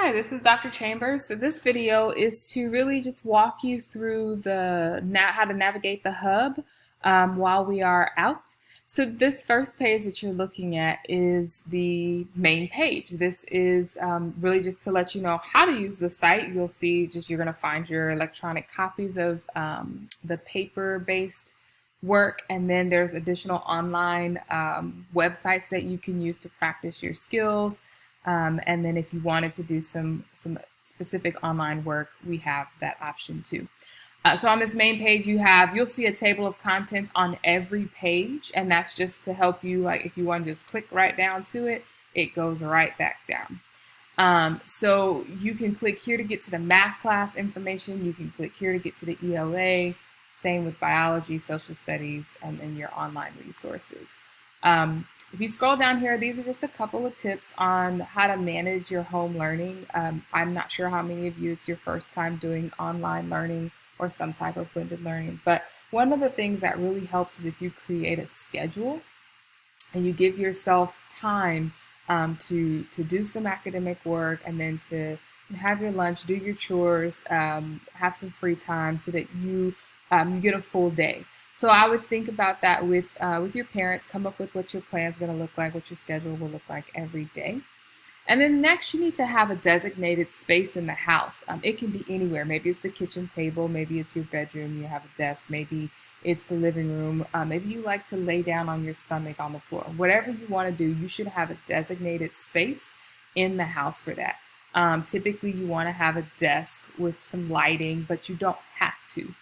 Hi, this is Dr. Chambers. So this video is to really just walk you through how to navigate the hub while we are out. So this first page that you're looking at is the main page. This is really just to let you know how to use the site. You'll see you're going to find your electronic copies of the paper-based work, and then there's additional online websites that you can use to practice your skills. And then if you wanted to do some specific online work, we have that option too. So on this main page, you'll see a table of contents on every page, and that's just to help you, like if you want to just click right down to it, it goes right back down. So you can click here to get to the math class information. You can click here to get to the ELA. Same with biology, social studies, and then your online resources. If you scroll down here, these are just a couple of tips on how to manage your home learning. I'm not sure how many of you it's your first time doing online learning or some type of blended learning, but one of the things that really helps is if you create a schedule and you give yourself time to do some academic work, and then to have your lunch, do your chores, have some free time so that you get a full day. So I would think about that with your parents. Come up with what your plan is going to look like, what your schedule will look like every day. And then next, you need to have a designated space in the house. It can be anywhere. Maybe it's the kitchen table. Maybe it's your bedroom. You have a desk. Maybe it's the living room. Maybe you like to lay down on your stomach on the floor. Whatever you want to do, you should have a designated space in the house for that. Typically, you want to have a desk with some lighting, but you don't have to.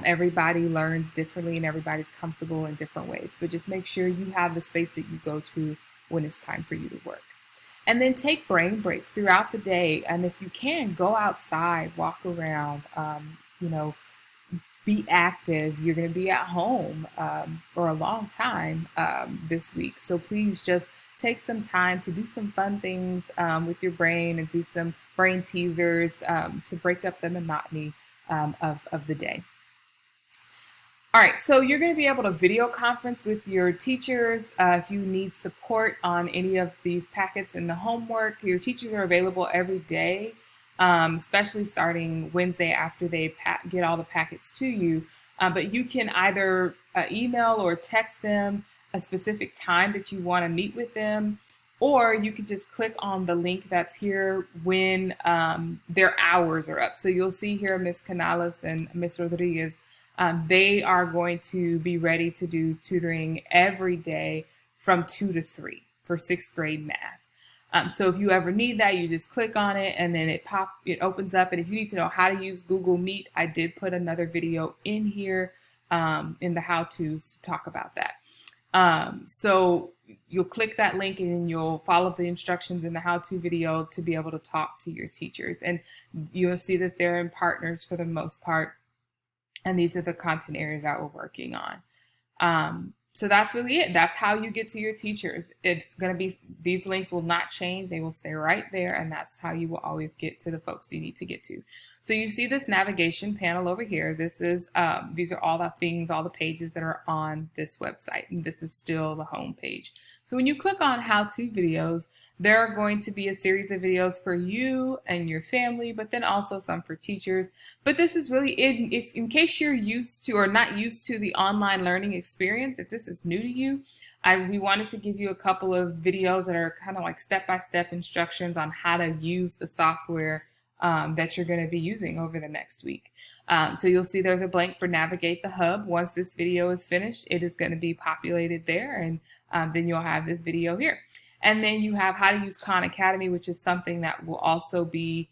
Everybody learns differently and everybody's comfortable in different ways, but just make sure you have the space that you go to when it's time for you to work. And then take brain breaks throughout the day. And if you can, go outside, walk around, be active. You're going to be at home for a long time this week. So please just take some time to do some fun things with your brain and do some brain teasers to break up the monotony of the day. All right, so you're going to be able to video conference with your teachers if you need support on any of these packets in the homework. Your teachers are available every day, especially starting Wednesday after they get all the packets to you. But you can either email or text them a specific time that you want to meet with them, or you can just click on the link that's here when their hours are up. So you'll see here Ms. Canales and Ms. Rodriguez. They are going to be ready to do tutoring every day from 2 to 3 for 6th grade math. So if you ever need that, you just click on it and then it opens up. And if you need to know how to use Google Meet, I did put another video in here in the how-tos to talk about that. So you'll click that link and you'll follow the instructions in the how-to video to be able to talk to your teachers. And you'll see that they're in partners for the most part. And these are the content areas that we're working on. So that's really it. That's how you get to your teachers. It's going to be, these links will not change. They will stay right there. And that's how you will always get to the folks you need to get to. So you see this navigation panel over here. This is, these are all the things, all the pages that are on this website. And this is still the home page. So when you click on how-to videos, there are going to be a series of videos for you and your family, but then also some for teachers. But this is really, in case you're used to or not used to the online learning experience, if this is new to you, we wanted to give you a couple of videos that are kind of like step-by-step instructions on how to use the software that you're going to be using over the next week. So you'll see there's a blank for Navigate the Hub. Once this video is finished, it is going to be populated there, and then you'll have this video here. And then you have how to use Khan Academy, which is something that will also be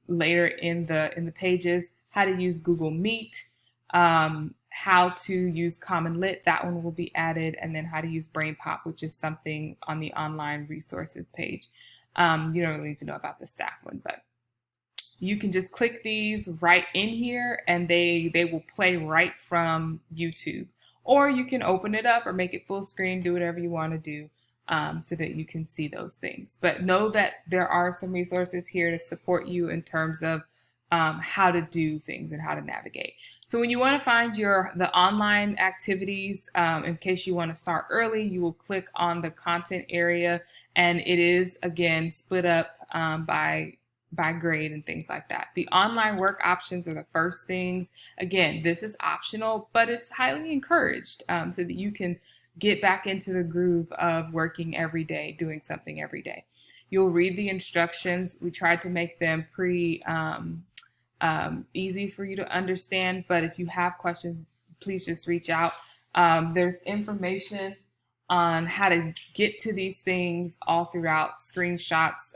later in the pages. How to use Google Meet, how to use Common Lit, that one will be added, and then how to use BrainPop, which is something on the online resources page. You don't really need to know about the staff one, but you can just click these right in here and they will play right from YouTube. Or you can open it up or make it full screen, do whatever you want to do so that you can see those things. But know that there are some resources here to support you in terms of how to do things and how to navigate. So when you want to find the online activities, in case you want to start early, you will click on the content area, and it is again split up by by grade and things like that. The online work options are the first things. Again, this is optional, but it's highly encouraged so that you can get back into the groove of working every day, doing something every day. You'll read the instructions. We tried to make them pretty easy for you to understand, but if you have questions, please just reach out. There's information on how to get to these things all throughout, screenshots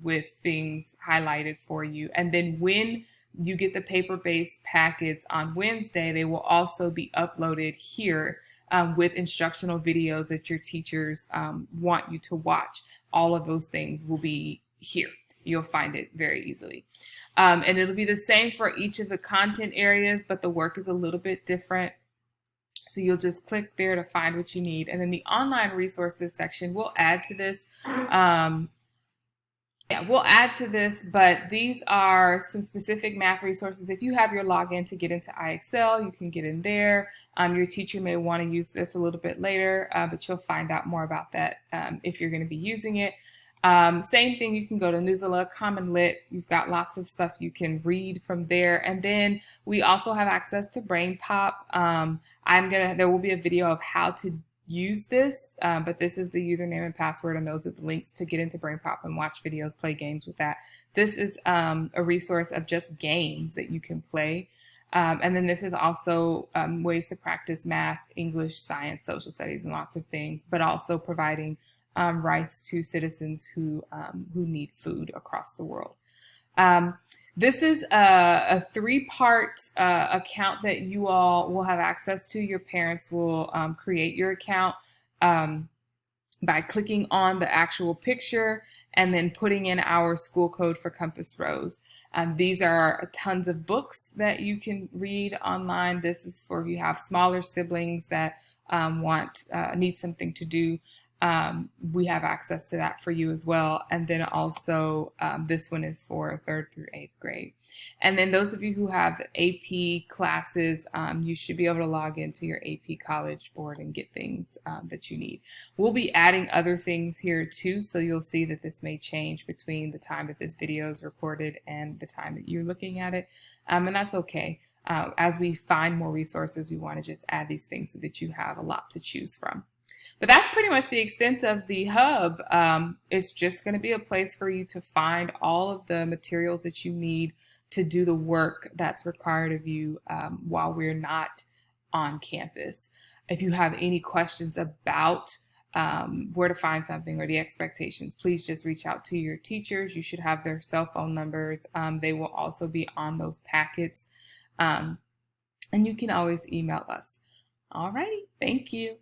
with things highlighted for you. And then when you get the paper-based packets on Wednesday, they will also be uploaded here with instructional videos that your teachers want you to watch. All of those things will be here. You'll find it very easily. And it'll be the same for each of the content areas, but the work is a little bit different. So you'll just click there to find what you need. And then the online resources section, we'll add to this. We'll add to this, but these are some specific math resources. If you have your login to get into IXL, you can get in there. Your teacher may want to use this a little bit later, but you'll find out more about that if you're going to be using it. Same thing, you can go to Newsela, Common Lit. You've got lots of stuff you can read from there. And then we also have access to BrainPop. There will be a video of how to use this, but this is the username and password, and those are the links to get into BrainPop and watch videos, play games with that. This is a resource of just games that you can play. And then this is also ways to practice math, English, science, social studies, and lots of things, but also providing rights to citizens who need food across the world. This is a three-part account that you all will have access to. Your parents will create your account by clicking on the actual picture and then putting in our school code for Compass Rose. These are tons of books that you can read online. This is for if you have smaller siblings that need something to do. We have access to that for you as well. And then also this one is for 3rd through 8th grade. And then those of you who have AP classes, you should be able to log into your AP College Board and get things that you need. We'll be adding other things here too, so you'll see that this may change between the time that this video is recorded and the time that you're looking at it. And that's okay. As we find more resources, we want to just add these things so that you have a lot to choose from. But that's pretty much the extent of the hub. It's just going to be a place for you to find all of the materials that you need to do the work that's required of you while we're not on campus. If you have any questions about where to find something or the expectations, please just reach out to your teachers. You should have their cell phone numbers. They will also be on those packets. And you can always email us. All righty. Thank you.